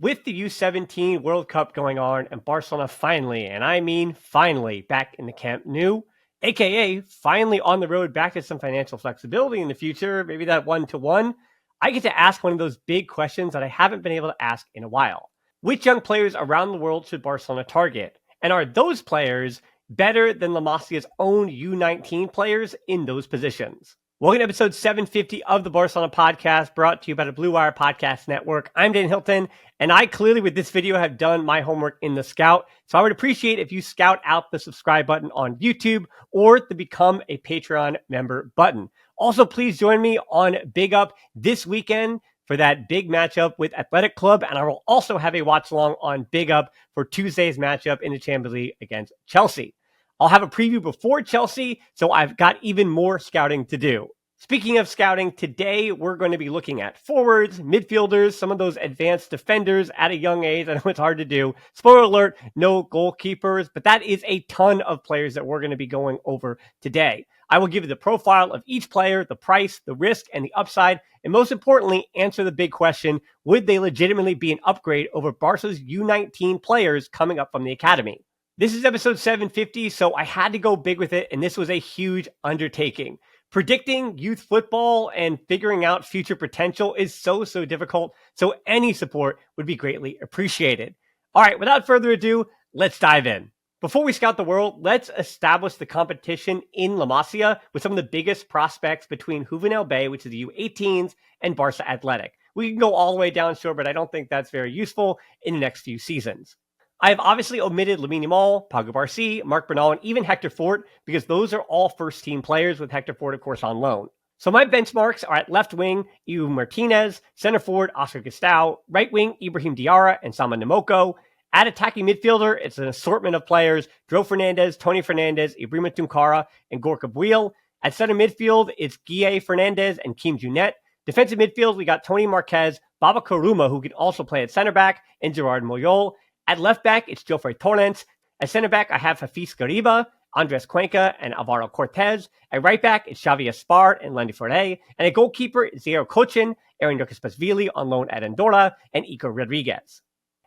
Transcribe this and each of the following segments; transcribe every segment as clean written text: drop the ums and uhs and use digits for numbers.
With the U17 World Cup going on and Barcelona finally, and I mean finally, back in the Camp Nou, aka finally on the road back to some financial flexibility in the future, maybe that 1-to-1, I get to ask one of those big questions that I haven't been able to ask in a while. Which young players around the world should Barcelona target? And are those players better than La Masia's own U19 players in those positions? Welcome to episode 750 of the Barcelona Podcast, brought to you by the Blue Wire Podcast Network. I'm Dan Hilton, and I clearly, with this video, have done my homework in the Scout. So I would appreciate if you scout out the subscribe button on YouTube or the Become a Patreon member button. Also, please join me on Big Up this weekend for that big matchup with Athletic Club, and I will also have a watch-along on Big Up for Tuesday's matchup in the Champions League against Chelsea. I'll have a preview before Chelsea, so I've got even more scouting to do. Speaking of scouting, today we're going to be looking at forwards, midfielders, some of those advanced defenders at a young age. I know it's hard to do. Spoiler alert, no goalkeepers, but that is a ton of players that we're going to be going over today. I will give you the profile of each player, the price, the risk, and the upside, and most importantly, answer the big question, would they legitimately be an upgrade over Barca's U19 players coming up from the academy? This is episode 750, so I had to go big with it, and this was a huge undertaking. Predicting youth football and figuring out future potential is so difficult, so any support would be greatly appreciated. All right, without further ado, let's dive in. Before we scout the world, let's establish the competition in La Masia with some of the biggest prospects between Juvenil B, which is the U18s, and Barça Athletic. We can go all the way down, sure, but I don't think that's very useful in the next few seasons. I have obviously omitted Lamine Yamal, Pau Barça, Marc Bernal, and even Hector Fort because those are all first-team players with Hector Fort, of course, on loan. So my benchmarks are at left wing, Iu Martinez, center forward, Oscar Gustau, right wing, Ibrahim Diarra, and Sama Nemoko. At attacking midfielder, it's an assortment of players, Dro Fernandez, Tony Fernandez, Ibrahima Tunkara, and Gorka Buil. At center midfield, it's Guille Fernandez and Kim Junet. Defensive midfield, we got Tony Marquez, Baba Karuma, who can also play at center back, and Gerard Moyol. At left back, it's Geoffrey Torrens. At center back, I have Hafiz Gariba, Andres Cuenca, and Alvaro Cortez. At right back, it's Xavi Espart and Landy Foray. And at goalkeeper, it's Zero Kochin, Aaron Pasvili on loan at Andorra, and Iker Rodriguez.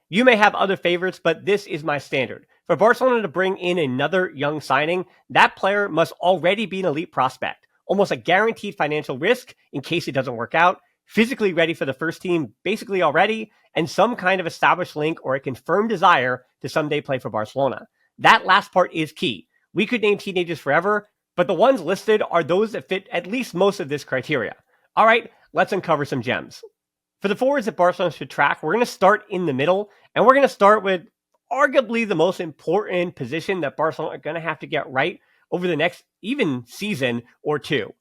You may have other favorites, but this is my standard. For Barcelona to bring in another young signing, that player must already be an elite prospect, almost a guaranteed financial risk in case it doesn't work out, physically ready for the first team basically already, and some kind of established link or a confirmed desire to someday play for Barcelona. That last part is key. We could name teenagers forever, but the ones listed are those that fit at least most of this criteria. All right, let's uncover some gems. For the forwards that Barcelona should track, we're going to start in the middle, and we're going to start with arguably the most important position that Barcelona are going to have to get right over the next even season or two.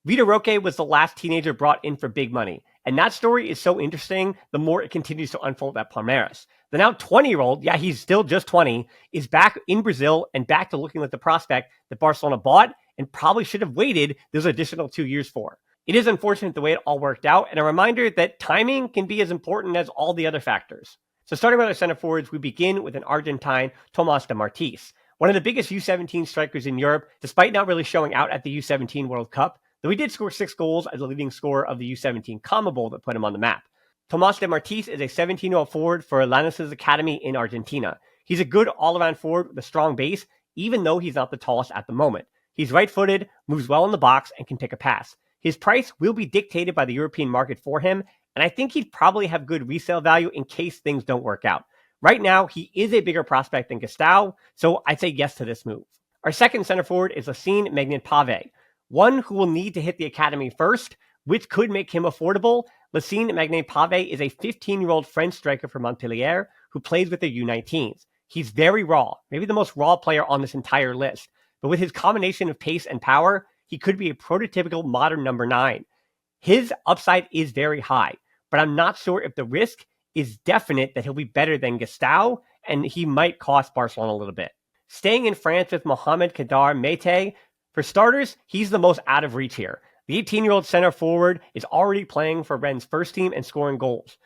Vitor Roque was the last teenager brought in for big money, and that story is so interesting the more it continues to unfold at Palmeiras. The now 20-year-old, yeah, he's still just 20, is back in Brazil and back to looking like the prospect that Barcelona bought and probably should have waited those additional 2 years for. It is unfortunate the way it all worked out, and a reminder that timing can be as important as all the other factors. So starting with our center forwards, we begin with an Argentine, Thomás de Martis, one of the biggest U17 strikers in Europe, despite not really showing out at the U17 World Cup. Though he did score 6 goals as the leading scorer of the U17 CONMEBOL that put him on the map. Thomás de Martis is a 17-year-old forward for Lanús Academy in Argentina. He's a good all-around forward with a strong base, even though he's not the tallest at the moment. He's right-footed, moves well in the box, and can pick a pass. His price will be dictated by the European market for him, and I think he'd probably have good resale value in case things don't work out. Right now, he is a bigger prospect than Gustau, so I'd say yes to this move. Our second center forward is Lacine Magnin Pave, one who will need to hit the academy first, which could make him affordable. Lacine Magnin Pave is a 15-year-old French striker from Montpellier who plays with the U19s. He's very raw, maybe the most raw player on this entire list. But with his combination of pace and power, he could be a prototypical modern number 9. His upside is very high, but I'm not sure if the risk is definite that he'll be better than Gustau, and he might cost Barcelona a little bit. Staying in France with Mohamed Kadar Mete, for starters, he's the most out of reach here. The 18-year-old center forward is already playing for Rennes' first team and scoring goals.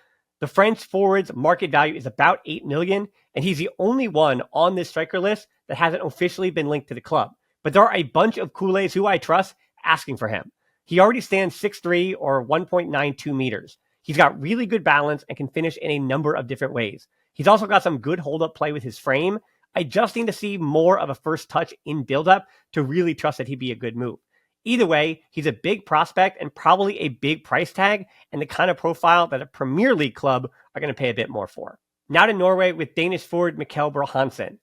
The French forward's market value is about $8 million, and he's the only one on this striker list that hasn't officially been linked to the club. But there are a bunch of Kool-Aids who I trust asking for him. He already stands 6'3" or 1.92 meters. He's got really good balance and can finish in a number of different ways. He's also got some good hold-up play with his frame. I just need to see more of a first touch in build-up to really trust that he'd be a good move. Either way, he's a big prospect and probably a big price tag and the kind of profile that a Premier League club are going to pay a bit more for. Now to Norway with Danish forward Mikkel Hansen.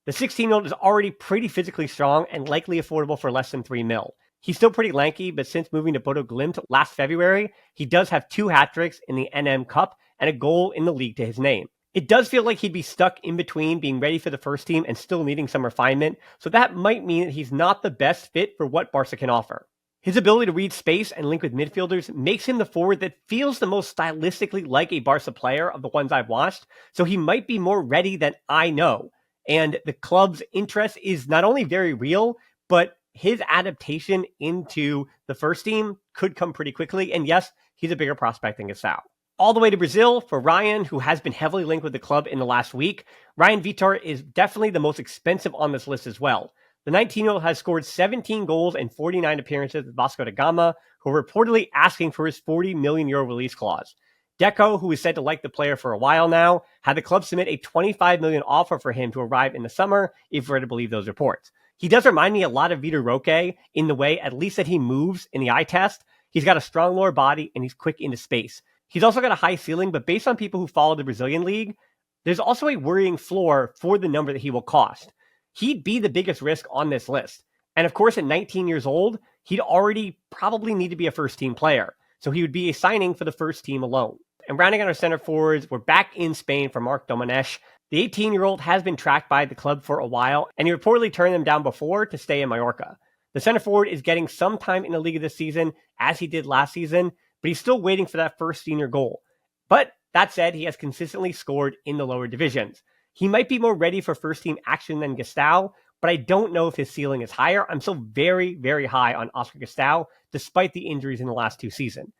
The 16-year-old is already pretty physically strong and likely affordable for less than 3 mil. He's still pretty lanky, but since moving to Bodo Glimt last February, he does have 2 hat-tricks in the NM Cup and a goal in the league to his name. It does feel like he'd be stuck in between being ready for the first team and still needing some refinement, so that might mean that he's not the best fit for what Barca can offer. His ability to read space and link with midfielders makes him the forward that feels the most stylistically like a Barca player of the ones I've watched, so he might be more ready than I know. And the club's interest is not only very real, but his adaptation into the first team could come pretty quickly, and yes, he's a bigger prospect than Gustavo. All the way to Brazil for Ryan, who has been heavily linked with the club in the last week. Ryan Vitor is definitely the most expensive on this list as well. The 19-year-old has scored 17 goals and 49 appearances with Vasco da Gama, who are reportedly asking for his €40 million release clause. Deco, who is said to like the player for a while now, had the club submit a $25 million offer for him to arrive in the summer, if we're to believe those reports. He does remind me a lot of Vitor Roque in the way, at least that he moves in the eye test. He's got a strong lower body and he's quick into space. He's also got a high ceiling, but based on people who follow the Brazilian league, there's also a worrying floor for the number that he will cost. He'd be the biggest risk on this list. And of course, at 19 years old, he'd already probably need to be a first-team player. So he would be a signing for the first team alone. And rounding out our center forwards, we're back in Spain for Marc Domenech. The 18-year-old has been tracked by the club for a while, and he reportedly turned them down before to stay in Mallorca. The center forward is getting some time in the league this season, as he did last season, but he's still waiting for that first senior goal. But that said, he has consistently scored in the lower divisions. He might be more ready for first-team action than Gustavo, but I don't know if his ceiling is higher. I'm still very, very high on Oscar Gustavo, despite the injuries in the last 2 seasons.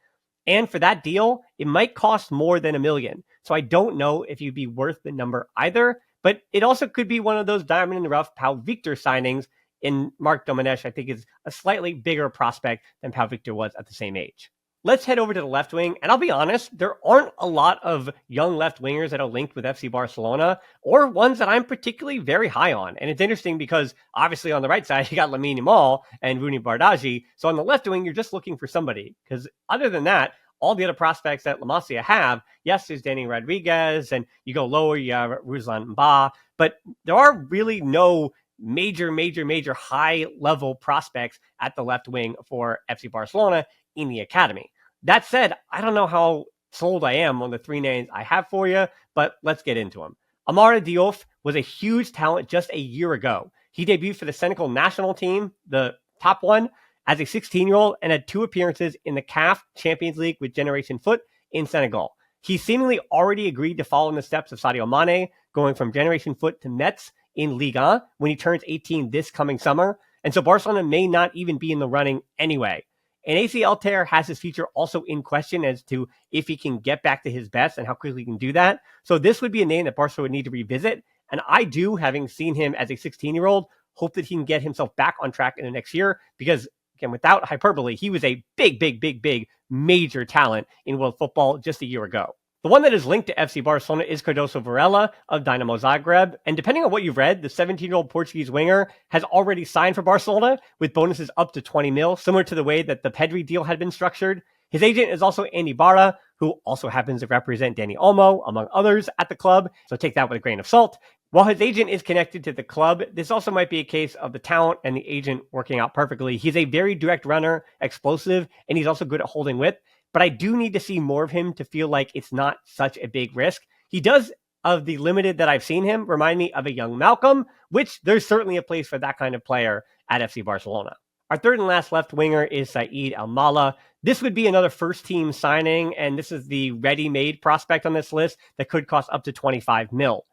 And for that deal, it might cost more than $1 million. So I don't know if you'd be worth the number either, but it also could be one of those diamond in the rough Pau Victor signings. In Marc Domenech, I think is a slightly bigger prospect than Pau Victor was at the same age. Let's head over to the left wing, and I'll be honest, there aren't a lot of young left wingers that are linked with FC Barcelona, or ones that I'm particularly very high on. And it's interesting because, obviously, on the right side, you got Lamine Yamal and Rooney Bardghji. So on the left wing, you're just looking for somebody. Because other than that, all the other prospects that La Masia have, yes, there's Danny Rodriguez, and you go lower, you have Ruslan Mba, but there are really no major high-level prospects at the left wing for FC Barcelona in the academy. That said, I don't know how sold I am on the 3 names I have for you, but let's get into them. Amara Diouf was a huge talent just a year ago. He debuted for the Senegal national team, the top one, as a 16-year-old and had 2 appearances in the CAF Champions League with Generation Foot in Senegal. He seemingly already agreed to follow in the steps of Sadio Mane, going from Generation Foot to Metz in Liga when he turns 18 this coming summer. And so Barcelona may not even be in the running anyway. An ACL tear has his future also in question as to if he can get back to his best and how quickly he can do that. So this would be a name that Barca would need to revisit. And I do, having seen him as a 16-year-old, hope that he can get himself back on track in the next year because, again, without hyperbole, he was a big, major talent in world football just a year ago. The one that is linked to FC Barcelona is Cardoso Varela of Dinamo Zagreb, and depending on what you've read, the 17-year-old Portuguese winger has already signed for Barcelona with bonuses up to 20 mil, similar to the way that the Pedri deal had been structured. His agent is also Andy Barra, who also happens to represent Dani Olmo, among others, at the club, so take that with a grain of salt. While his agent is connected to the club, this also might be a case of the talent and the agent working out perfectly. He's a very direct runner, explosive, and he's also good at holding width. But I do need to see more of him to feel like it's not such a big risk. He does, of the limited that I've seen him, remind me of a young Malcolm, which there's certainly a place for that kind of player at FC Barcelona. Our third and last left winger is Saeed Al-Mala. This would be another first-team signing, and this is the ready-made prospect on this list that could cost up to 25 mil.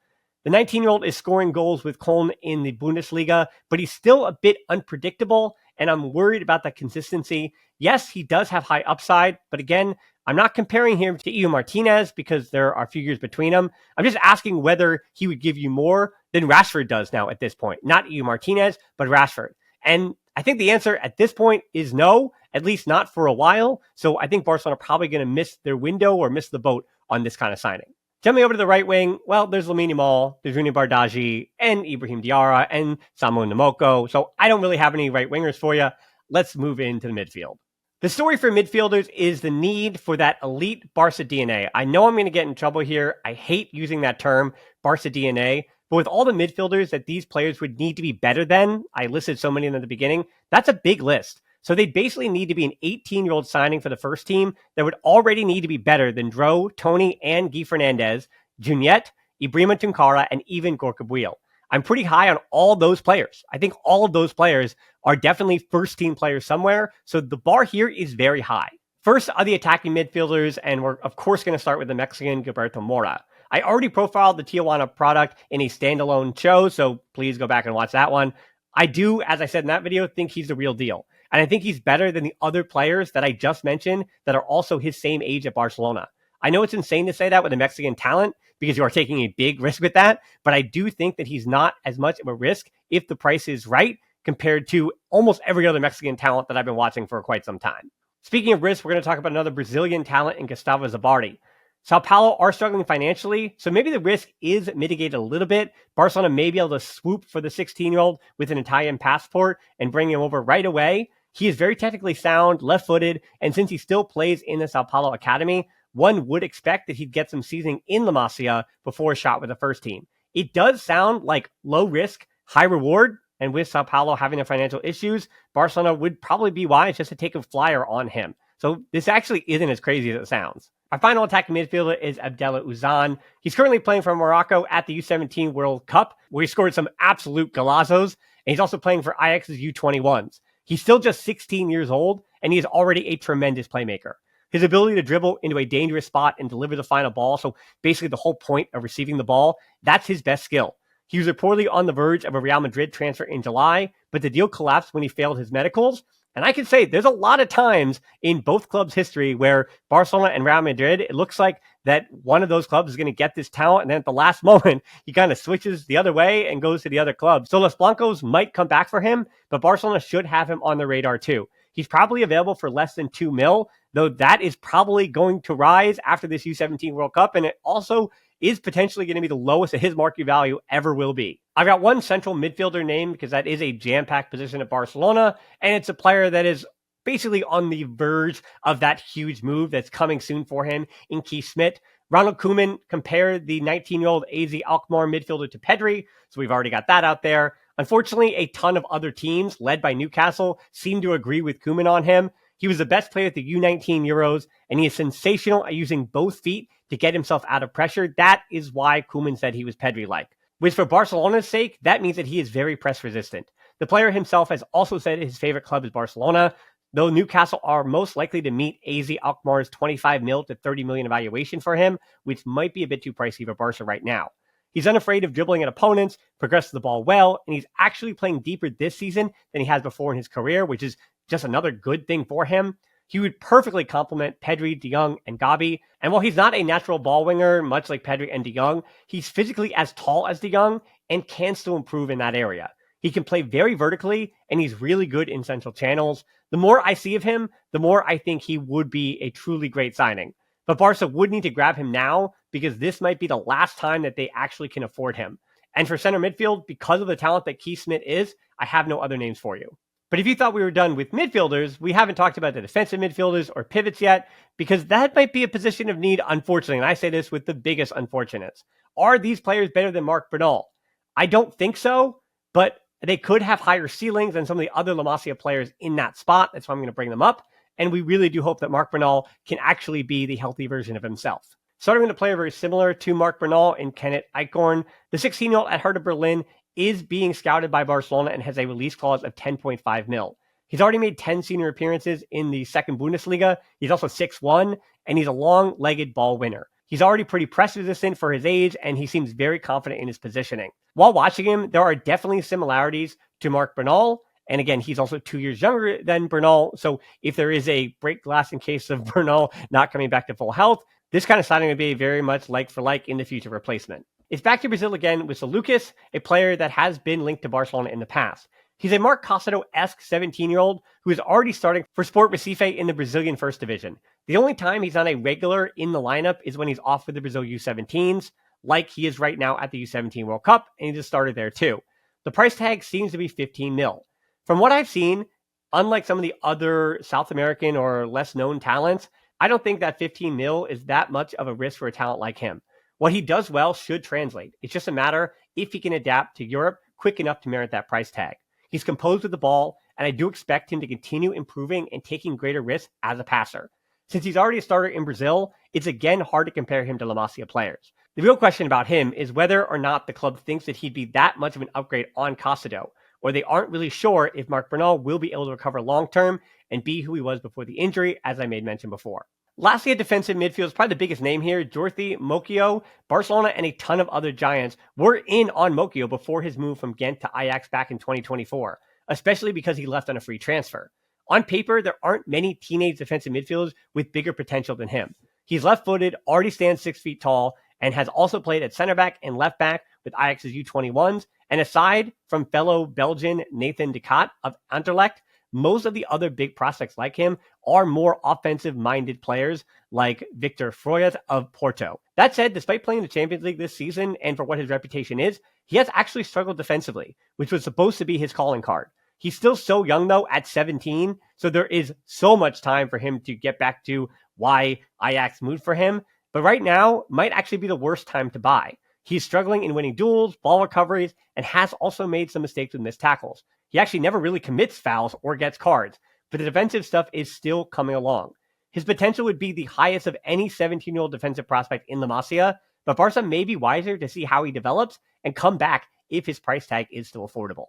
The 19-year-old is scoring goals with Köln in the Bundesliga, but he's still a bit unpredictable, and I'm worried about that consistency. Yes, he does have high upside, but again, I'm not comparing him to Iu Martinez because there are a few years between them. I'm just asking whether he would give you more than Rashford does now at this point. Not Iu Martinez, but Rashford. And I think the answer at this point is no. at least not for a while. So I think Barcelona are probably going to miss their window or miss the boat on this kind of signing. Jumping over to the right wing, well, there's Lamine Yamal, there's Rooney Bardghji, and Ibrahim Diarra, and Samu Namoko. So I don't really have any right wingers for you. Let's move into the midfield. The story for midfielders is the need for that elite Barca DNA. I know I'm going to get in trouble here. I hate using that term, Barca DNA. But with all the midfielders that these players would need to be better than, I listed so many of them at the beginning, that's a big list. So they basically need to be an 18-year-old signing for the first team that would already need to be better than Dro, Tony, and Guy Fernandez, Juniet, Ibrahima Tunkara, and even Gorka Buil. I'm pretty high on all those players. I think all of those players are definitely first-team players somewhere, so the bar here is very high. First are the attacking midfielders, and we're of course going to start with the Mexican Gilberto Mora. I already profiled the Tijuana product in a standalone show, so please go back and watch that one. I do, as I said in that video, think he's the real deal. And I think he's better than the other players that I just mentioned that are also his same age at Barcelona. I know it's insane to say that with a Mexican talent because you are taking a big risk with that, but I do think that he's not as much of a risk if the price is right compared to almost every other Mexican talent that I've been watching for quite some time. Speaking of risk, we're going to talk about another Brazilian talent in Gustavo Zabardi. Sao Paulo are struggling financially, so maybe the risk is mitigated a little bit. Barcelona may be able to swoop for the 16-year-old with an Italian passport and bring him over right away. He is very technically sound, left-footed, and since he still plays in the Sao Paulo Academy, one would expect that he'd get some seasoning in La Masia before a shot with the first team. It does sound like low risk, high reward, and with Sao Paulo having their financial issues, Barcelona would probably be wise just to take a flyer on him. So this actually isn't as crazy as it sounds. Our final attacking midfielder is Abdallah Ouzan. He's currently playing for Morocco at the U17 World Cup, where he scored some absolute golazos, and he's also playing for Ajax's U21s. He's still just 16 years old, and he is already a tremendous playmaker. His ability to dribble into a dangerous spot and deliver the final ball, so basically the whole point of receiving the ball, that's his best skill. He was reportedly on the verge of a Real Madrid transfer in July, but the deal collapsed when he failed his medicals. And I can say there's a lot of times in both clubs' history where Barcelona and Real Madrid, it looks like that one of those clubs is going to get this talent, and then at the last moment, he kind of switches the other way and goes to the other club. So Los Blancos might come back for him, but Barcelona should have him on the radar too. He's probably available for less than $2 million, though that is probably going to rise after this U17 World Cup, and it also is potentially going to be the lowest that his market value ever will be. I've got one central midfielder name because that is a jam-packed position at Barcelona, and it's a player that is basically on the verge of that huge move that's coming soon for him in Kees Smit. Ronald Koeman compared the 19-year-old AZ Alkmaar midfielder to Pedri, so we've already got that out there. Unfortunately, a ton of other teams, led by Newcastle, seem to agree with Koeman on him. He was the best player at the U19 Euros, and he is sensational at using both feet to get himself out of pressure. That is why Koeman said he was Pedri-like. Which for Barcelona's sake, that means that he is very press resistant. The player himself has also said his favorite club is Barcelona, though Newcastle are most likely to meet AZ Alkmaar's 25 mil to 30 million evaluation for him, which might be a bit too pricey for Barca right now. He's unafraid of dribbling at opponents, progresses the ball well, and he's actually playing deeper this season than he has before in his career, which is just another good thing for him. He would perfectly complement Pedri, De Jong, and Gabi. And while he's not a natural ball winger, much like Pedri and De Jong, he's physically as tall as De Jong and can still improve in that area. He can play very vertically, and he's really good in central channels. The more I see of him, the more I think he would be a truly great signing. But Barca would need to grab him now because this might be the last time that they actually can afford him. And for center midfield, because of the talent that Kees Smit is, I have no other names for you. But if you thought we were done with midfielders, we haven't talked about the defensive midfielders or pivots yet, because that might be a position of need, unfortunately. And I say this with the biggest unfortunates. Are these players better than Marc Bernal? I don't think so, but they could have higher ceilings than some of the other La Masia players in that spot. That's why I'm going to bring them up. And we really do hope that Marc Bernal can actually be the healthy version of himself. Starting with a player very similar to Marc Bernal in Kenneth Eichhorn, the 16-year-old at Hertha Berlin is being scouted by Barcelona and has a release clause of 10.5 mil. He's already made 10 senior appearances in the second Bundesliga. He's also 6'1", and he's a long-legged ball winner. He's already pretty press resistant for his age, and he seems very confident in his positioning. While watching him, there are definitely similarities to Marc Bernal, and again, he's also 2 years younger than Bernal, so if there is a break glass in case of Bernal not coming back to full health, this kind of signing would be very much like for like in the future replacement. It's back to Brazil again with Lucas, a player that has been linked to Barcelona in the past. He's a Mark Castro-esque 17-year-old who is already starting for Sport Recife in the Brazilian First Division. The only time he's not a regular in the lineup is when he's off with the Brazil U17s, like he is right now at the U17 World Cup, and he just started there too. The price tag seems to be 15 mil. From what I've seen, unlike some of the other South American or less known talents, I don't think that 15 mil is that much of a risk for a talent like him. What he does well should translate. It's just a matter if he can adapt to Europe quick enough to merit that price tag. He's composed with the ball, and I do expect him to continue improving and taking greater risks as a passer. Since he's already a starter in Brazil, it's again hard to compare him to La Masia players. The real question about him is whether or not the club thinks that he'd be that much of an upgrade on Castro, or they aren't really sure if Marc Bernal will be able to recover long-term and be who he was before the injury, as I made mention before. Lastly, at defensive midfield is probably the biggest name here, Jordi Mokio. Barcelona and a ton of other giants were in on Mokio before his move from Ghent to Ajax back in 2024, especially because he left on a free transfer. On paper, there aren't many teenage defensive midfielders with bigger potential than him. He's left-footed, already stands 6 feet tall, and has also played at center back and left back with Ajax's U21s. And aside from fellow Belgian Nathan de Cat of Anderlecht, most of the other big prospects like him are more offensive-minded players like Victor Froyat of Porto. That said, despite playing the Champions League this season and for what his reputation is, he has actually struggled defensively, which was supposed to be his calling card. He's still so young, though, at 17, so there is so much time for him to get back to why Ajax moved for him. But right now might actually be the worst time to buy. He's struggling in winning duels, ball recoveries, and has also made some mistakes with missed tackles. He actually never really commits fouls or gets cards, but the defensive stuff is still coming along. His potential would be the highest of any 17-year-old defensive prospect in La Masia, but Barca may be wiser to see how he develops and come back if his price tag is still affordable.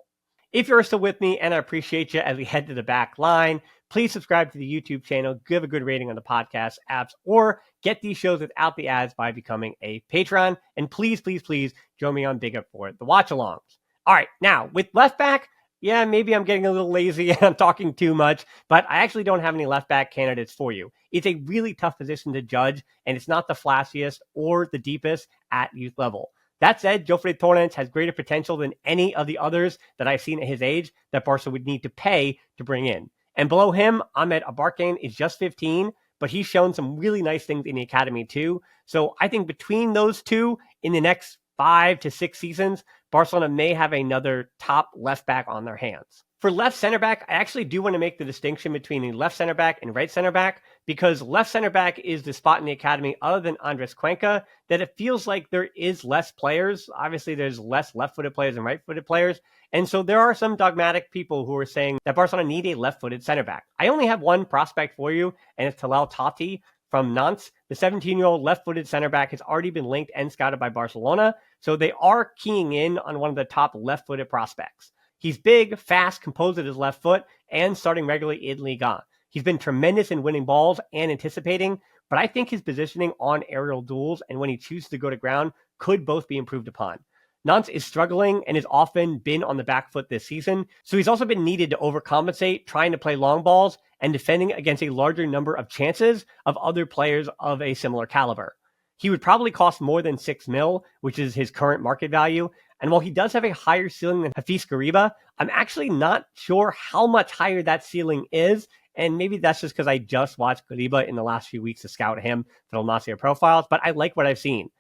If you're still with me, and I appreciate you as we head to the back line, please subscribe to the YouTube channel, give a good rating on the podcast apps, or get these shows without the ads by becoming a Patreon. And please, please, please join me on Big Up for the watch-alongs. All right, now with left back, yeah, maybe I'm getting a little lazy and I'm talking too much, but I actually don't have any left back candidates for you. It's a really tough position to judge, and it's not the flashiest or the deepest at youth level. That said, Jofre Torrens has greater potential than any of the others that I've seen at his age that Barca would need to pay to bring in. And below him, Ahmed Abarkane is just 15, but he's shown some really nice things in the academy too. So I think between those two, in the next 5 to 6 seasons, Barcelona may have another top left back on their hands. For left center back, I actually do want to make the distinction between the left center back and right center back, because left center back is the spot in the academy other than Andres Cuenca that it feels like there is less players. Obviously, there's less left-footed players than right-footed players. And so there are some dogmatic people who are saying that Barcelona need a left-footed center back. I only have one prospect for you, and it's Tylel Tati from Nantes. The 17-year-old left-footed center back has already been linked and scouted by Barcelona, so they are keying in on one of the top left-footed prospects. He's big, fast, composed with his left foot, and starting regularly in Liga. He's been tremendous in winning balls and anticipating, but I think his positioning on aerial duels and when he chooses to go to ground could both be improved upon. Nantes is struggling and has often been on the back foot this season, so he's also been needed to overcompensate, trying to play long balls and defending against a larger number of chances of other players of a similar caliber. He would probably cost more than 6 mil, which is his current market value. And while he does have a higher ceiling than Hafiz Gariba, I'm actually not sure how much higher that ceiling is. And maybe that's just because I just watched Gariba in the last few weeks to scout him for the La Masia profiles, but I like what I've seen.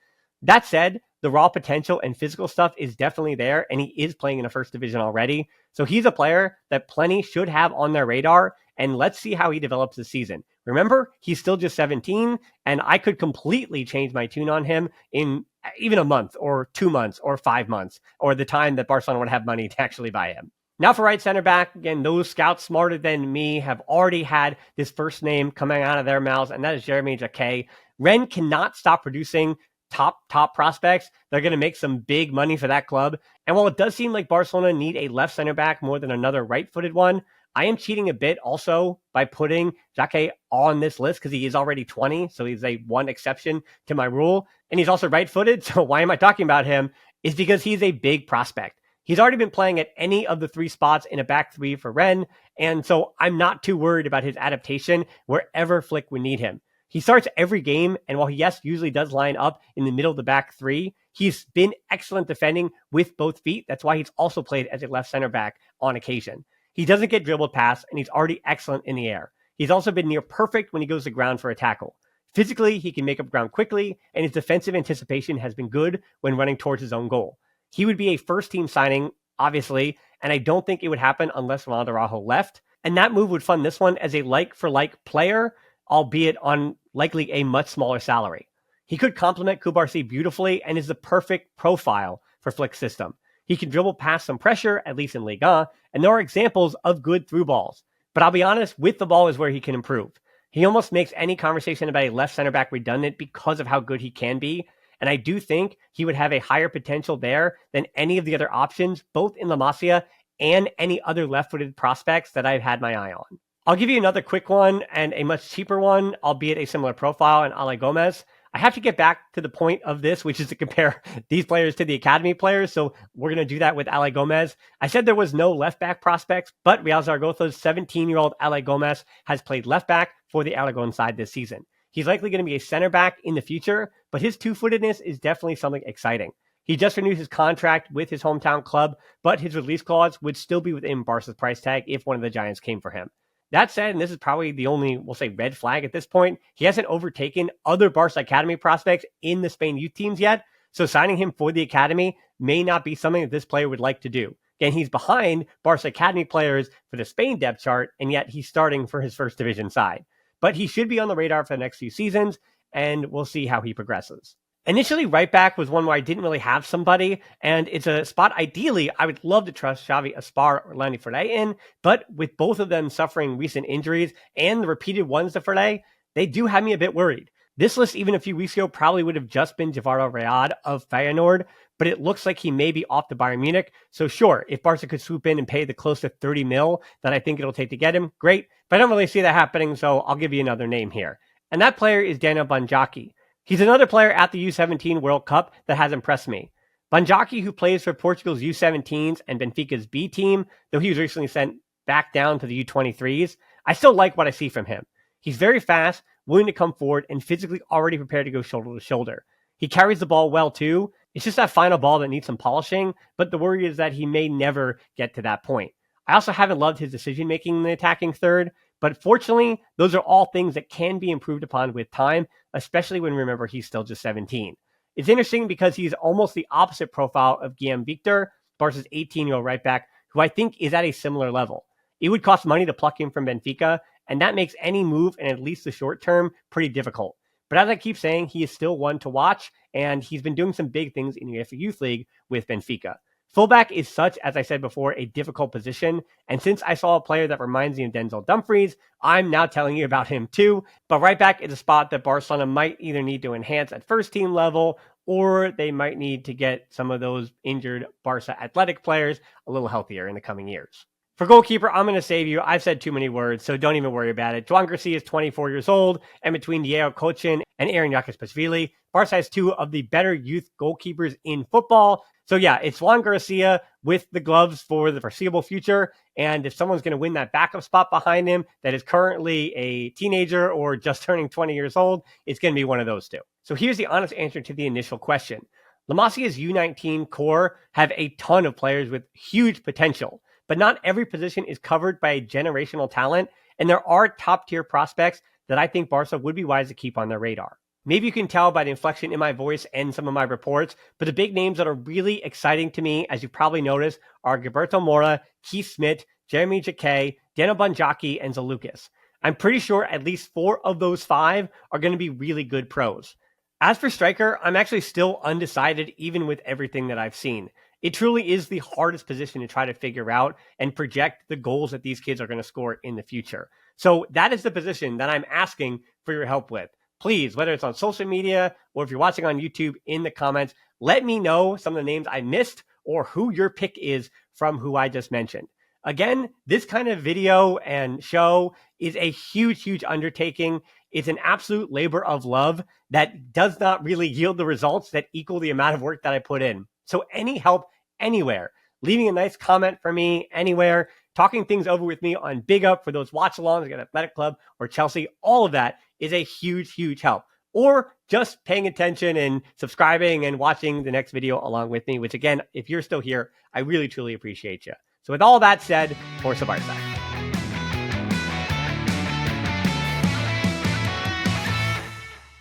That said, the raw potential and physical stuff is definitely there, and he is playing in the first division already. So he's a player that plenty should have on their radar, and let's see how he develops this season. Remember, he's still just 17, and I could completely change my tune on him in even a month or 2 months or 5 months, or the time that Barcelona would have money to actually buy him. Now for right center back, again, those scouts smarter than me have already had this first name coming out of their mouths, and that is Jérémy Jacquet. Rennes cannot stop producing top prospects. They're going to make some big money for that club. And while it does seem like Barcelona need a left center back more than another right-footed one, I am cheating a bit also by putting Jacquet on this list because he is already 20, so he's a one exception to my rule. And he's also right-footed, so why am I talking about him? Is because he's a big prospect. He's already been playing at any of the 3 spots in a back 3 for Rennes, and so I'm not too worried about his adaptation wherever Flick would need him. He starts every game, and while he, yes, usually does line up in the middle of the back 3, He's been excellent defending with both feet. That's why he's also played as a left center back on occasion. He doesn't get dribbled past, and he's already excellent in the air. He's also been near perfect when he goes to ground for a tackle. Physically, he can make up ground quickly, and his defensive anticipation has been good when running towards his own goal. He would be a first-team signing, obviously, and I don't think it would happen unless Ronaldo Araujo left. And that move would fund this one as a like-for-like player, albeit on likely a much smaller salary. He could complement Cubarsí beautifully and is the perfect profile for Flick's system. He can dribble past some pressure, at least in Liga, and there are examples of good through balls. But I'll be honest, with the ball is where he can improve. He almost makes any conversation about a left center back redundant because of how good he can be. And I do think he would have a higher potential there than any of the other options, both in La Masia and any other left-footed prospects that I've had my eye on. I'll give you another quick one and a much cheaper one, albeit a similar profile, in Ale Gomez. I have to get back to the point of this, which is to compare these players to the academy players. So we're going to do that with Ale Gomez. I said there was no left back prospects, but Real Zaragoza's 17-year-old Ale Gomez has played left back for the Aragon side this season. He's likely going to be a center back in the future, but his two-footedness is definitely something exciting. He just renewed his contract with his hometown club, but his release clause would still be within Barca's price tag if one of the Giants came for him. That said, and this is probably the only, we'll say, red flag at this point, he hasn't overtaken other Barca Academy prospects in the Spain youth teams yet, so signing him for the Academy may not be something that this player would like to do. Again, he's behind Barca Academy players for the Spain depth chart, and yet he's starting for his first division side. But he should be on the radar for the next few seasons, and we'll see how he progresses. Initially, right back was one where I didn't really have somebody, and it's a spot ideally I would love to trust Xavi Aspar or Landy Ferre in, but with both of them suffering recent injuries and the repeated ones to Ferre, they do have me a bit worried. This list, even a few weeks ago, probably would have just been Javardo Rayad of Feyenoord, but it looks like he may be off to Bayern Munich. So sure, if Barca could swoop in and pay the close to 30 mil that I think it'll take to get him, great. But I don't really see that happening, so I'll give you another name here. And that player is Daniel Banjaki. He's another player at the U17 World Cup that has impressed me. Banjaki, who plays for Portugal's U17s and Benfica's B team, though he was recently sent back down to the U23s, I still like what I see from him. He's very fast, willing to come forward, and physically already prepared to go shoulder to shoulder. He carries the ball well too. It's just that final ball that needs some polishing, but the worry is that he may never get to that point. I also haven't loved his decision-making in the attacking third, but fortunately, those are all things that can be improved upon with time, especially when remember he's still just 17. It's interesting because he's almost the opposite profile of Guillaume Victor, Barca's 18-year-old right back, who I think is at a similar level. It would cost money to pluck him from Benfica, and that makes any move, in at least the short term, pretty difficult. But as I keep saying, he is still one to watch, and he's been doing some big things in the UEFA Youth League with Benfica. Fullback is such, as I said before, a difficult position, and since I saw a player that reminds me of Denzel Dumfries, I'm now telling you about him too. But right back is a spot that Barcelona might either need to enhance at first team level, or they might need to get some of those injured Barca athletic players a little healthier in the coming years. For goalkeeper, I'm going to save you. I've said too many words, so don't even worry about it. Joan Garcia is 24 years old, and between Diego Cochin and Aaron Jacquet, Barca has two of the better youth goalkeepers in football. So yeah, it's Juan Garcia with the gloves for the foreseeable future. And if someone's going to win that backup spot behind him that is currently a teenager or just turning 20 years old, it's going to be one of those two. So here's the honest answer to the initial question. La Masia's U19 core have a ton of players with huge potential, but not every position is covered by a generational talent. And there are top tier prospects that I think Barca would be wise to keep on their radar. Maybe you can tell by the inflection in my voice and some of my reports, but the big names that are really exciting to me, as you probably noticed, are Gilberto Mora, Kees Smit, Jérémy Jacquet, Daniel Banjaki, and Zalukas. I'm pretty sure at least 4 of those 5 are going to be really good pros. As for striker, I'm actually still undecided even with everything that I've seen. It truly is the hardest position to try to figure out and project the goals that these kids are going to score in the future. So that is the position that I'm asking for your help with. Please, whether it's on social media or if you're watching on YouTube, in the comments, let me know some of the names I missed or who your pick is from who I just mentioned. Again, this kind of video and show is a huge, huge undertaking. It's an absolute labor of love that does not really yield the results that equal the amount of work that I put in. So any help anywhere, leaving a nice comment for me anywhere, talking things over with me on Big Up for those watch-alongs at Athletic Club or Chelsea, all of that is a huge, huge help. or just paying attention and subscribing and watching the next video along with me, which again, if you're still here, I really, truly appreciate you. So with all that said, Forza Barça.